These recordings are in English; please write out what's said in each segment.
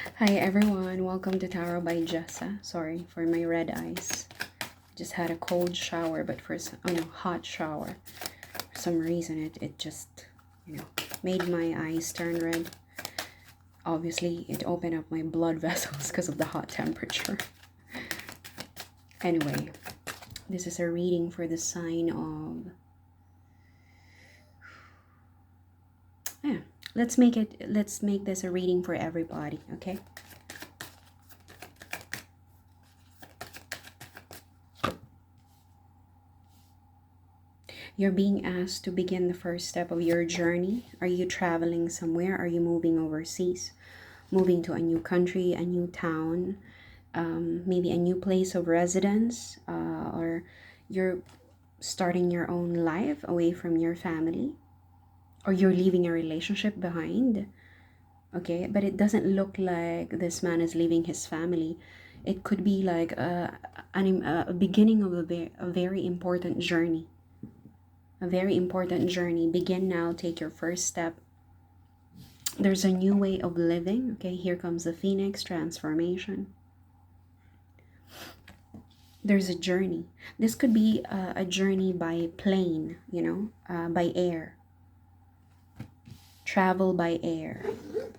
Hi everyone, welcome to Tarot by Jessa. Sorry for my red eyes. Just had a cold shower, but hot shower. For some reason, it just, made my eyes turn red. Obviously, it opened up my blood vessels because of the hot temperature. Anyway, this is a reading for the sign of... Yeah, let's make this a reading for everybody, okay? You're being asked to begin the first step of your journey. Are you traveling somewhere? Are you moving overseas? Moving to a new country, a new town, maybe a new place of residence, or you're starting your own life away from your family, or you're leaving a relationship behind. Okay, but it doesn't look like this man is leaving his family. It could be like a beginning of a very important journey. A very important journey. Begin now, take your first step. There's a new way of living. Okay, here comes the Phoenix transformation. There's a journey. This could be a journey by plane, by air. Travel by air.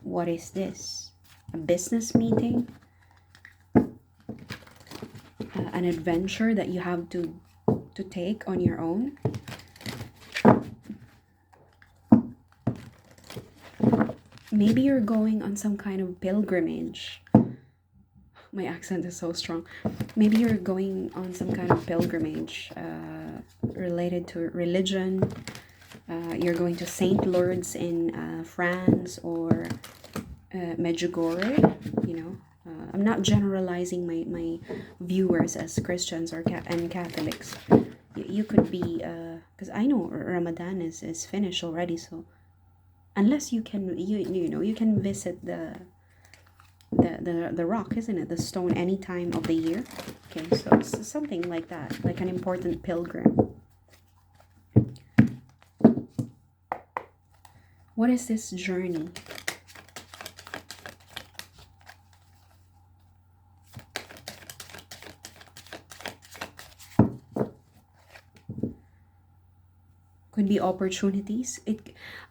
What is this? A business meeting? An adventure that you have to take on your own? Maybe you're going on some kind of pilgrimage. My accent is so strong. Maybe you're going on some kind of pilgrimage related to religion. You're going to St. Lourdes in France, or Medjugorje. I'm not generalizing my viewers as Christians and Catholics. You could be, because I know Ramadan is finished already, so unless you can you can visit the rock, isn't it, the stone, any time of the year. Okay, so it's something like that, like an important pilgrim. What is this journey? Could be opportunities.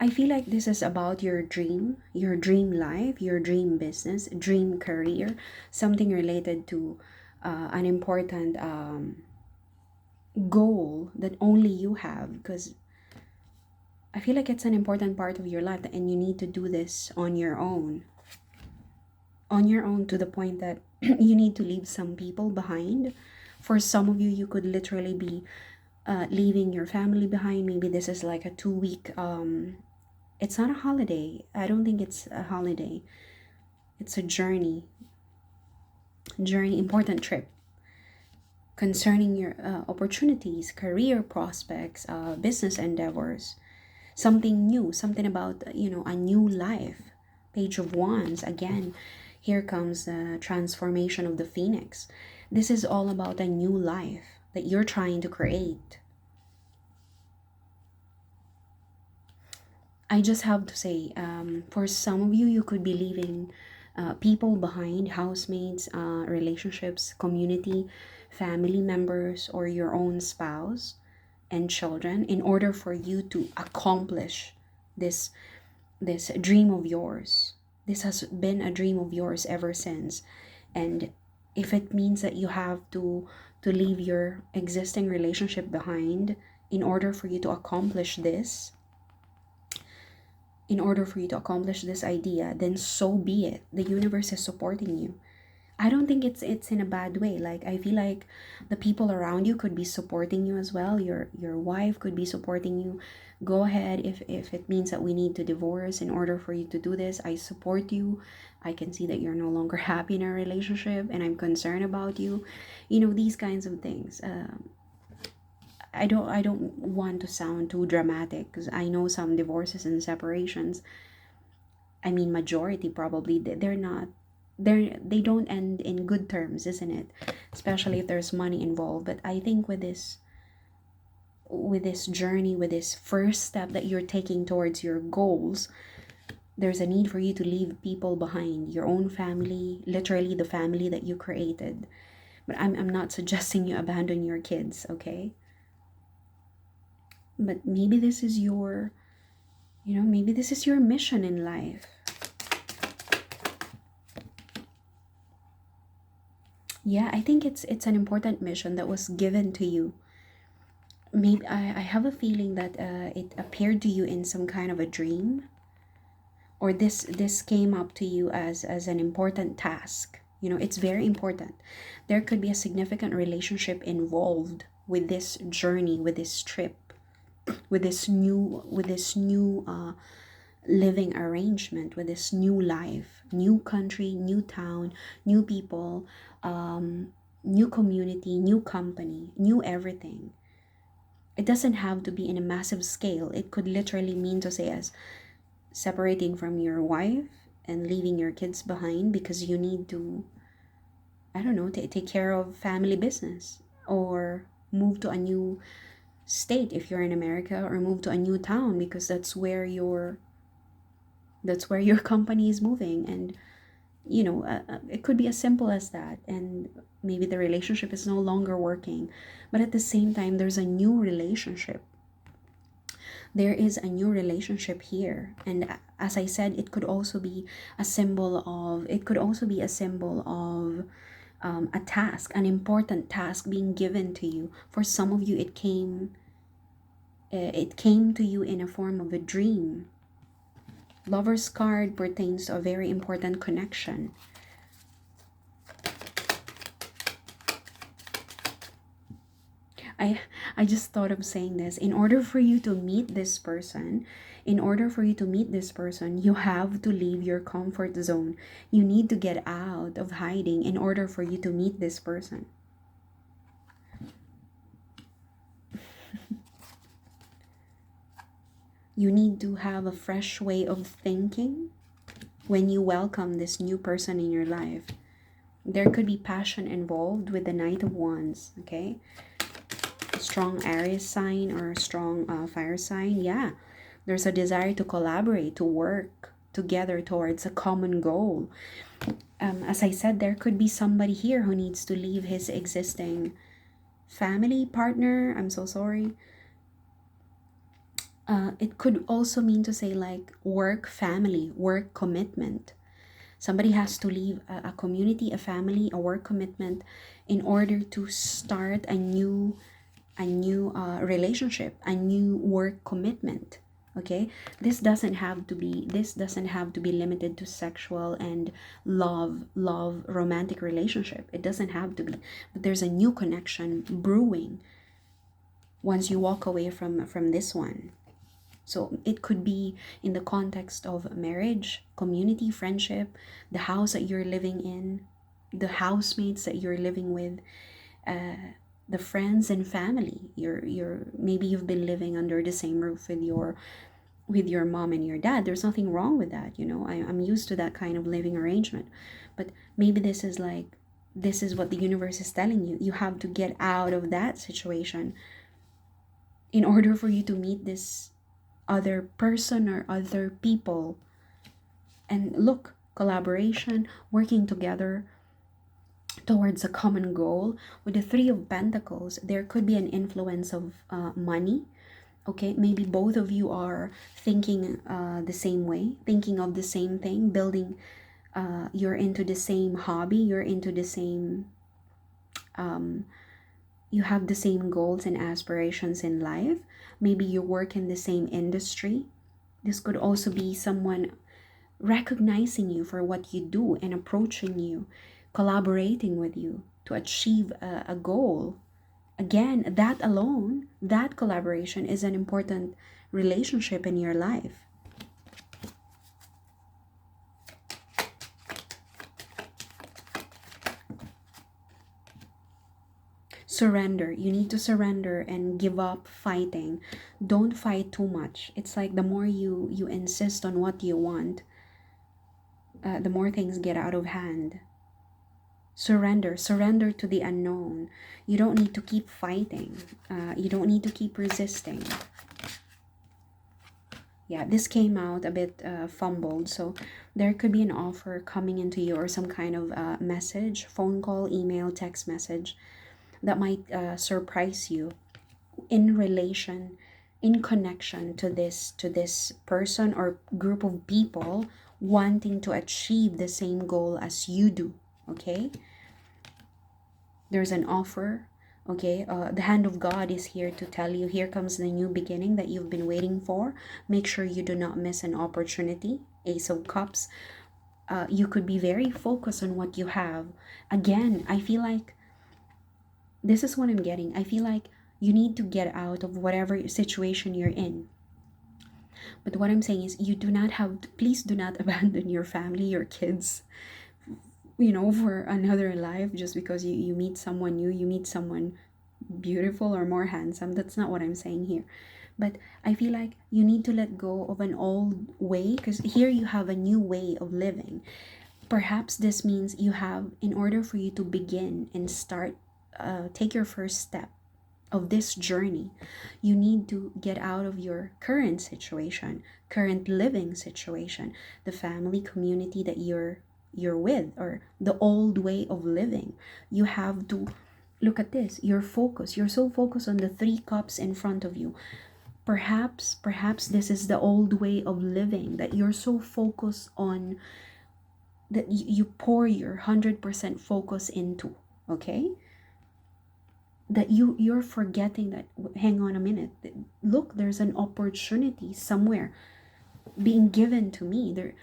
I feel like this is about your dream life, your dream business, dream career, something related to an important goal that only you have, because I feel like it's an important part of your life, and you need to do this on your own to the point that you need to leave some people behind. For some of you, you could literally be leaving your family behind. Maybe this is like a 2-week it's not a holiday. I don't think it's a holiday. It's a journey, important trip concerning your opportunities, career prospects, business endeavors, something new, something about a new life. Page of Wands again. Here comes the transformation of the Phoenix. This is all about a new life that you're trying to create. I just have to say, for some of you, you could be leaving people behind, housemates, relationships, community, family members, or your own spouse and children, in order for you to accomplish this dream of yours. This has been a dream of yours ever since. And if it means that you have to leave your existing relationship behind in order for you to accomplish this, idea, then so be it. The universe is supporting you. I don't think it's in a bad way. Like, I feel like the people around you could be supporting you as well. Your wife could be supporting you. Go ahead. If it means that we need to divorce in order for you to do this, I support you. I can see that you're no longer happy in a relationship, and I'm concerned about you. These kinds of things. I don't want to sound too dramatic, because I know some divorces and separations, I mean majority probably, they don't end in good terms, isn't it? Especially if there's money involved. But I think with this journey, with this first step that you're taking towards your goals, There's a need for you to leave people behind, your own family, literally the family that you created. But I'm not suggesting you abandon your kids, okay? But maybe this is your, maybe this is your mission in life. Yeah, I think it's an important mission that was given to you. Maybe I have a feeling that it appeared to you in some kind of a dream, or this came up to you as an important task. It's very important. There could be a significant relationship involved with this journey, with this trip, with this new living arrangement, with this new life, new country, new town, new people, new community, new company, new everything. It doesn't have to be in a massive scale. It could literally mean to say as separating from your wife and leaving your kids behind because you need to, I don't know, take care of family business, or move to a new state if you're in America, or move to a new town because that's where your company is moving. And it could be as simple as that. And maybe the relationship is no longer working, but at the same time there's a new relationship. There is a new relationship here. And as I said, it could also be a symbol of a task, an important task being given to you. For some of you, it came to you in a form of a dream. Lover's card pertains to a very important connection. I I just thought of saying this. In order for you to meet this person, you have to leave your comfort zone. You need to get out of hiding in order for you to meet this person. You need to have a fresh way of thinking when you welcome this new person in your life. There could be passion involved with the Knight of Wands, okay? A strong Aries sign or a strong fire sign. Yeah, there's a desire to collaborate, to work together towards a common goal. As I said, there could be somebody here who needs to leave his existing family partner. I'm so sorry. It could also mean to say like work, family, work commitment. Somebody has to leave a community, a family, a work commitment in order to start a new relationship, a new work commitment. Okay, this doesn't have to be limited to sexual and love romantic relationship. It doesn't have to be, but there's a new connection brewing once you walk away from this one. So it could be in the context of marriage, community, friendship, the house that you're living in, the housemates that you're living with, the friends and family. Maybe you've been living under the same roof with your mom and your dad. There's nothing wrong with that. I'm used to that kind of living arrangement. But maybe this is what the universe is telling you. You have to get out of that situation in order for you to meet this other person or other people. And look, collaboration, working together towards a common goal. With the Three of Pentacles, there could be an influence of money. Okay, maybe both of you are thinking the same way, thinking of the same thing, building, you're into the same hobby, you're into the same, you have the same goals and aspirations in life. Maybe you work in the same industry. This could also be someone recognizing you for what you do and approaching you, collaborating with you to achieve a goal. Again, that collaboration is an important relationship in your life. Surrender. You need to surrender and give up fighting. Don't fight too much. It's like the more you insist on what you want, the more things get out of hand. Surrender to the unknown. You don't need to keep fighting. You don't need to keep resisting. Yeah, this came out a bit fumbled. So there could be an offer coming into you, or some kind of message, phone call, email, text message, that might surprise you in relation, in connection to this person or group of people wanting to achieve the same goal as you do. Okay, there's an offer. Okay, the hand of God is here to tell you, here comes the new beginning that you've been waiting for. Make sure you do not miss an opportunity. Ace of Cups. You could be very focused on what you have. Again, I feel like this is what I'm getting. I feel like you need to get out of whatever situation you're in. But what I'm saying is, you do not have to, please do not abandon your family, your kids, for another life, just because you meet someone new, you meet someone beautiful or more handsome. That's not what I'm saying here. But I feel like you need to let go of an old way, because here you have a new way of living. Perhaps this means you have, in order for you to begin and start, take your first step of this journey, you need to get out of your current situation, current living situation, the family community that you're with, or the old way of living. You have to look at this. You're so focused on the 3 cups in front of you. Perhaps this is the old way of living that you're so focused on, that you pour your 100% focus into. Okay, that you're forgetting that, hang on a minute, look, there's an opportunity somewhere being given to me. There,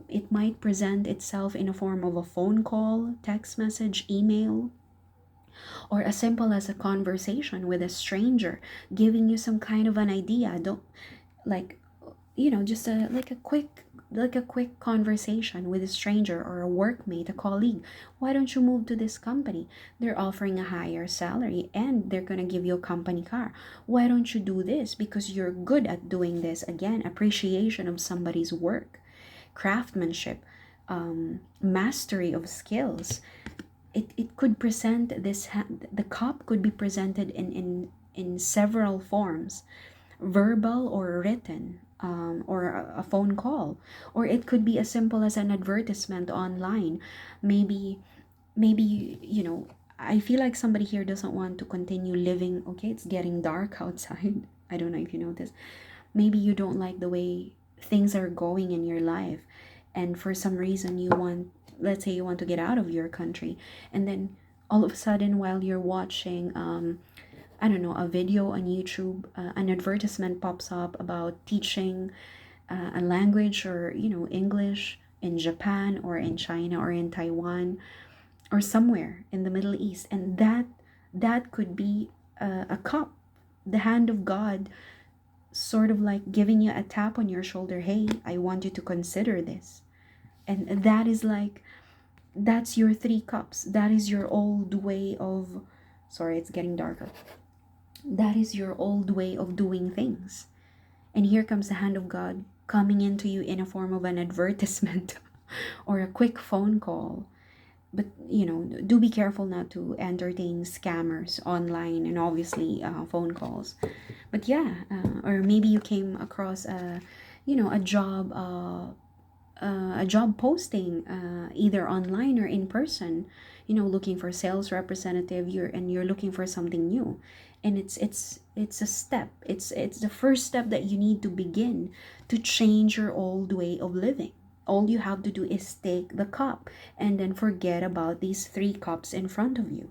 it might present itself in a form of a phone call, text message, email, or as simple as a conversation with a stranger, giving you some kind of an idea. Don't, like, just like a quick conversation with a stranger or a workmate, a colleague. Why don't you move to this company? They're offering a higher salary and they're going to give you a company car. Why don't you do this? Because you're good at doing this. Again, appreciation of somebody's work, craftsmanship, mastery of skills. It could present this, the cup could be presented in several forms, verbal or written, or a phone call, or it could be as simple as an advertisement online. Maybe I feel like somebody here doesn't want to continue living. Okay, it's getting dark outside. I don't know if you notice. Maybe you don't like the way things are going in your life, and for some reason you want, let's say you want to get out of your country, and then all of a sudden, while you're watching I don't know, a video on YouTube, an advertisement pops up about teaching a language, or English in Japan or in China or in Taiwan or somewhere in the Middle East, and that could be a cup, the hand of God, sort of like giving you a tap on your shoulder. Hey, I want you to consider this. And that is like, that's your 3 cups. That is your old way of, sorry, it's getting darker. That is your old way of doing things. And here comes the hand of God coming into you in a form of an advertisement or a quick phone call. But do be careful not to entertain scammers online, and obviously phone calls. But yeah, or maybe you came across a job posting, either online or in person, looking for sales representative. You're looking for something new, and it's a step. It's the first step that you need to begin to change your old way of living. All you have to do is take the cup and then forget about these 3 cups in front of you.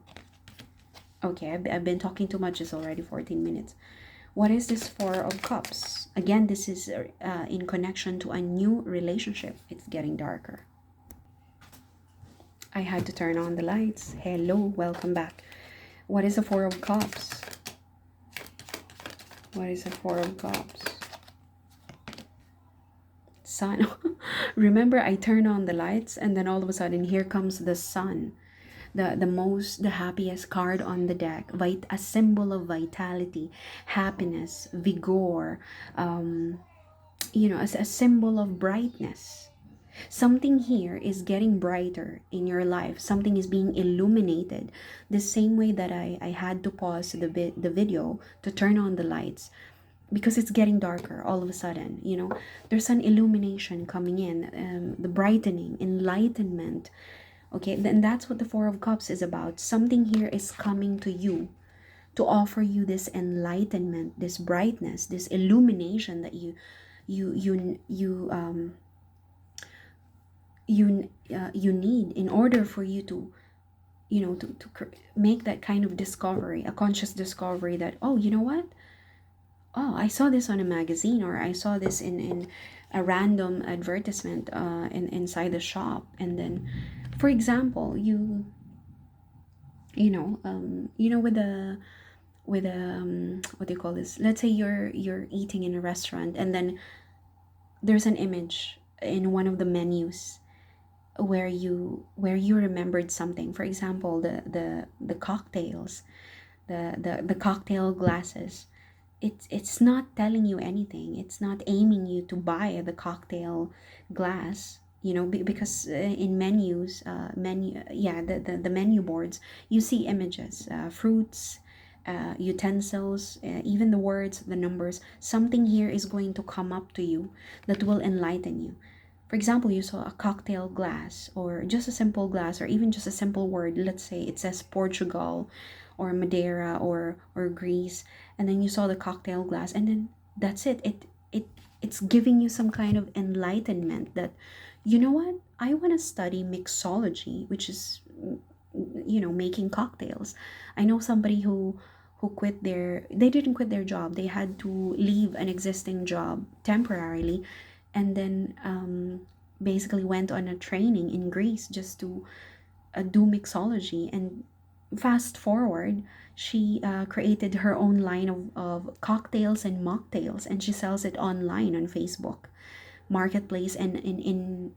Okay, I've been talking too much. It's already 14 minutes. What is this 4 of Cups? Again, this is in connection to a new relationship. It's getting darker. I had to turn on the lights. Hello, welcome back. What is the 4 of Cups? What is the 4 of Cups? Sun. Remember, I turned on the lights and then all of a sudden here comes the sun. The happiest card on the deck, a symbol of vitality, happiness, vigor, a symbol of brightness. Something here is getting brighter in your life. Something is being illuminated. The same way that I had to pause the video to turn on the lights. because it's getting darker all of a sudden, there's an illumination coming in, the brightening, enlightenment. Okay, then that's what the Four of Cups is about. Something here is coming to you to offer you this enlightenment, this brightness, this illumination that you you you um you need in order for you to make that kind of discovery, a conscious discovery that, oh, you know what, oh, I saw this on a magazine, or I saw this in a random advertisement inside the shop. And then, for example, with the what do you call this, let's say you're eating in a restaurant, and then there's an image in one of the menus where you remembered something. For example, the cocktails, the cocktail glasses. It's not telling you anything. It's not aiming you to buy the cocktail glass, because in menus, the menu boards, you see images, fruits, utensils, even the words, the numbers. Something here is going to come up to you that will enlighten you. For example, you saw a cocktail glass, or just a simple glass, or even just a simple word. Let's say it says Portugal, or Madeira, or Greece, and then you saw the cocktail glass, and then that's it. It's giving you some kind of enlightenment that, you know what, I want to study mixology, which is, making cocktails. I know somebody who they didn't quit their job. They had to leave an existing job temporarily, and then basically went on a training in Greece just to do mixology. And fast forward, she created her own line of cocktails and mocktails, and she sells it online on Facebook Marketplace, and in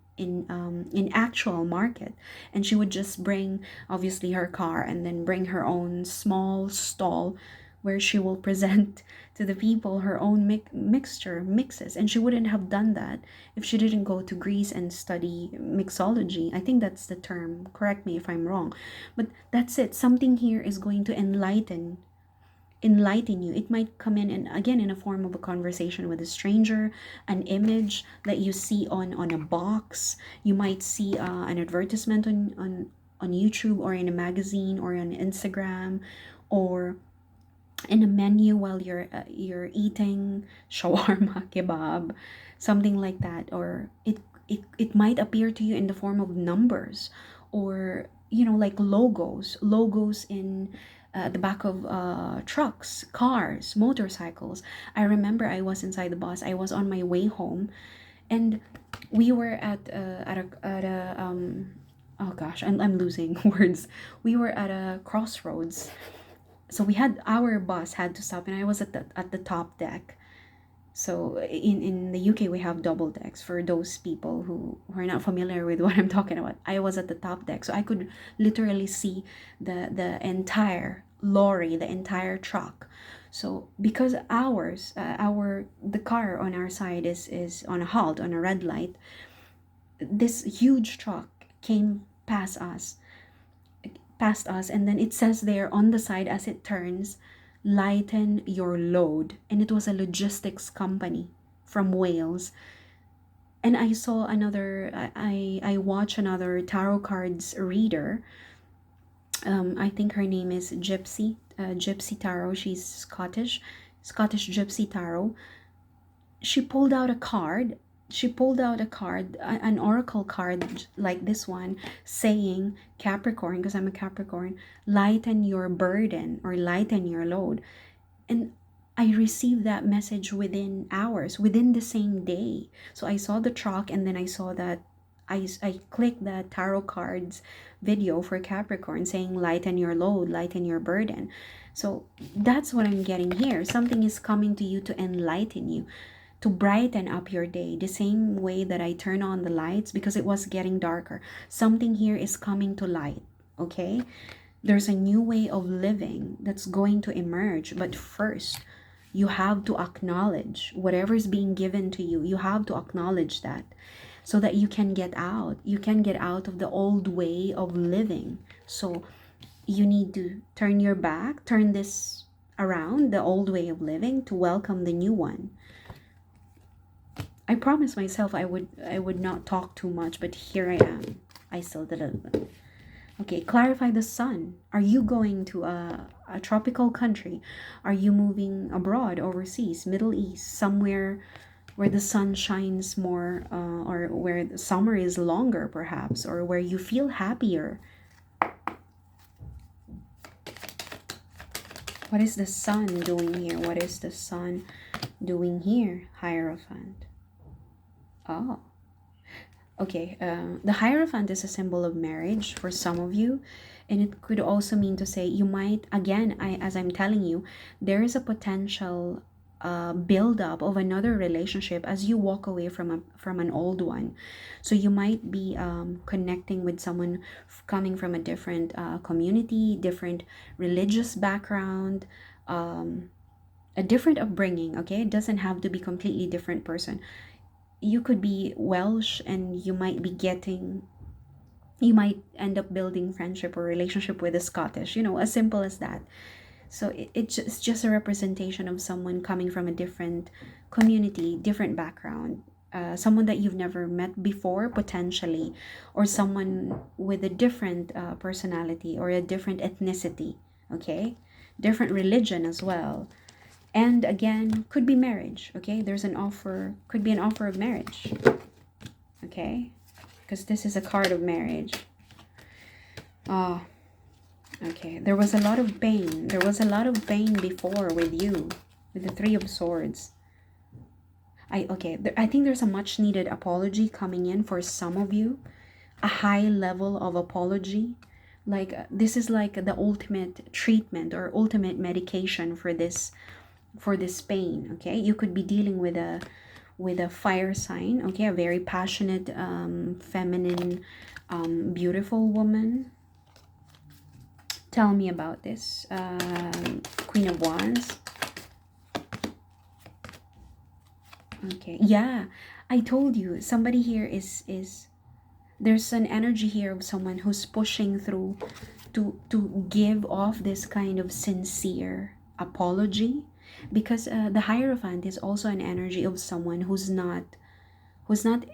actual market. And she would just bring, obviously, her car, and then bring her own small stall where she will present to the people her own mixes. And she wouldn't have done that if she didn't go to Greece and study mixology. I think that's the term, correct me if I'm wrong, but that's it. Something here is going to enlighten you. It might come in, and again, in a form of a conversation with a stranger, an image that you see on a box. You might see an advertisement on YouTube, or in a magazine, or on Instagram, or in a menu while you're eating shawarma, kebab, something like that. Or it might appear to you in the form of numbers, or like logos in the back of trucks, cars, motorcycles. I remember I was inside the bus. I was on my way home, and we were at a oh gosh, I'm losing words. We were at a crossroads, so our bus had to stop, and I was at the top deck. So in the UK, we have double decks. For those people who are not familiar with what I'm talking about, I was at the top deck, so I could literally see the entire lorry, the entire truck. So because the car on our side is on a halt, on a red light, this huge truck came past us, and then it says there on the side as it turns, lighten your load. And it was a logistics company from Wales. And I saw another, I watched another tarot cards reader. I think her name is Gypsy Tarot. She's Scottish Gypsy Tarot. She pulled out a card, an oracle card like this one, saying, Capricorn, because I'm a Capricorn, lighten your burden, or lighten your load. And I received that message within hours, within the same day. So I saw the truck, and then I saw that I clicked the tarot cards video for Capricorn saying, lighten your load, lighten your burden. So that's what I'm getting here. Something is coming to you to enlighten you, to brighten up your day, the same way that I turn on the lights because it was getting darker. Something here is coming to light, okay? There's a new way of living that's going to emerge. But first, you have to acknowledge whatever is being given to you. You have to acknowledge that, so that you can get out. You can get out of the old way of living. So you need to turn your back, turn this around the old way of living to welcome the new one. I promised myself I would not talk too much, but here I am. I still did it. Okay, clarify the sun. Are you going to a tropical country? Are you moving abroad, overseas, Middle East, somewhere where the sun shines more, or where the summer is longer, perhaps, or where you feel happier? What is the sun doing here? What is the sun doing here, Hierophant? Oh. Okay, the Hierophant is a symbol of marriage for some of you, and it could also mean to say you might, again, as I'm telling you, there is a potential build up of another relationship as you walk away from an old one. So you might be connecting with someone coming from a different community, different religious background, a different upbringing. Okay, it doesn't have to be completely different person. You could be Welsh and you might end up building friendship or relationship with a Scottish, as simple as that. So it's just a representation of someone coming from a different community, different background, someone that you've never met before, potentially, or someone with a different personality or a different ethnicity, okay? Different religion as well. And again, could be marriage, okay? Could be an offer of marriage, okay? Because this is a card of marriage. Oh, okay. There was a lot of pain. There was a lot of pain before with you, with the Three of Swords. I think there's a much needed apology coming in for some of you, a high level of apology. Like this is like the ultimate treatment or ultimate medication for this pain. Okay, you could be dealing with a fire sign, okay, a very passionate, feminine, beautiful woman. Tell me about this. Queen of Wands. Okay, yeah, I told you somebody here is there's an energy here of someone who's pushing through to give off this kind of sincere apology, because the Hierophant is also an energy of someone who's not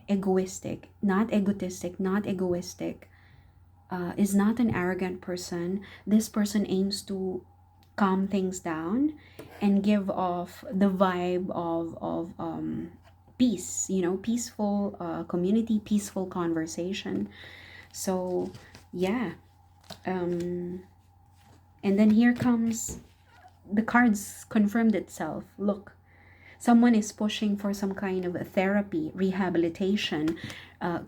egoistic, not egotistic, not egoistic, is not an arrogant person. This person aims to calm things down and give off the vibe of peace, peaceful community, peaceful conversation. So yeah, and then here comes the cards confirmed itself. Look, someone is pushing for some kind of a therapy, rehabilitation,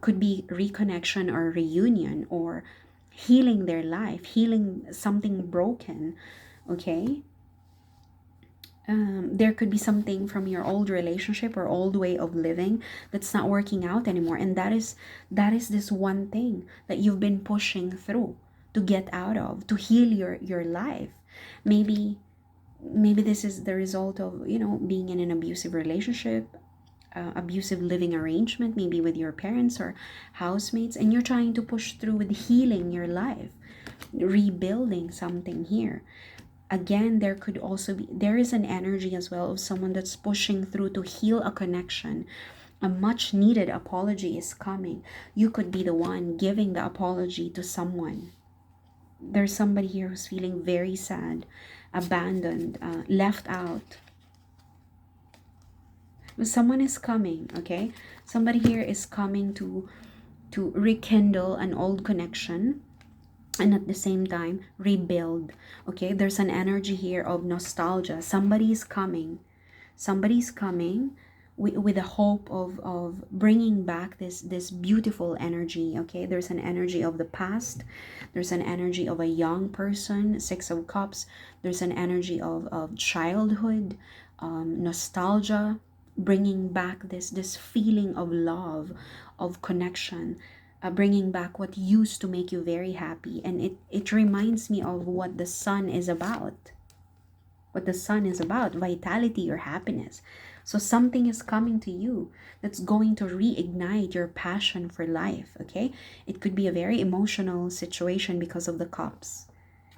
could be reconnection or reunion, or healing their life, healing something broken, okay? There could be something from your old relationship or old way of living that's not working out anymore, and that is this one thing that you've been pushing through to get out of, to heal your life. Maybe this is the result of being in an abusive relationship, abusive living arrangement, maybe with your parents or housemates, and you're trying to push through with healing your life, rebuilding something here. Again, there is an energy as well of someone that's pushing through to heal a connection. A much needed apology is coming. You could be the one giving the apology to someone. There's somebody here who's feeling very sad, abandoned, left out. Someone is coming, okay? Somebody here is coming to rekindle an old connection, and at the same time rebuild. Okay, there's an energy here of nostalgia. Somebody's coming with the hope of bringing back this beautiful energy. Okay, there's an energy of the past, there's an energy of a young person, Six of Cups. There's an energy of childhood, nostalgia, bringing back this feeling of love, of connection, bringing back what used to make you very happy. And it reminds me of what the sun is about. Vitality or happiness. So something is coming to you that's going to reignite your passion for life, okay? It could be a very emotional situation because of the cups.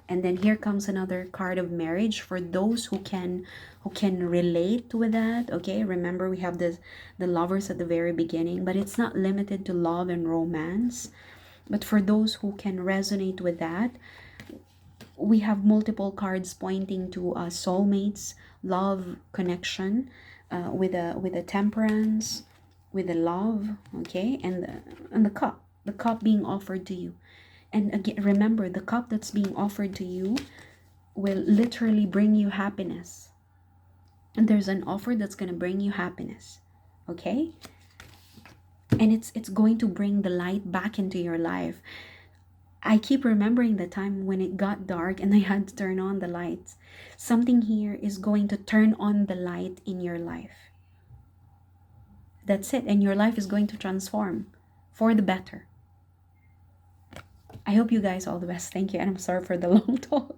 And then here comes another card of marriage for those who can relate with that. Okay, remember we have the lovers at the very beginning, but it's not limited to love and romance. But for those who can resonate with that, we have multiple cards pointing to soulmates, love, connection, with a temperance, with a love, okay, and the cup being offered to you. And again, remember, the cup that's being offered to you will literally bring you happiness. And there's an offer that's going to bring you happiness. Okay? And it's going to bring the light back into your life. I keep remembering the time when it got dark and I had to turn on the lights. Something here is going to turn on the light in your life. That's it. And your life is going to transform for the better. I hope you guys all the best. Thank you. And I'm sorry for the long talk.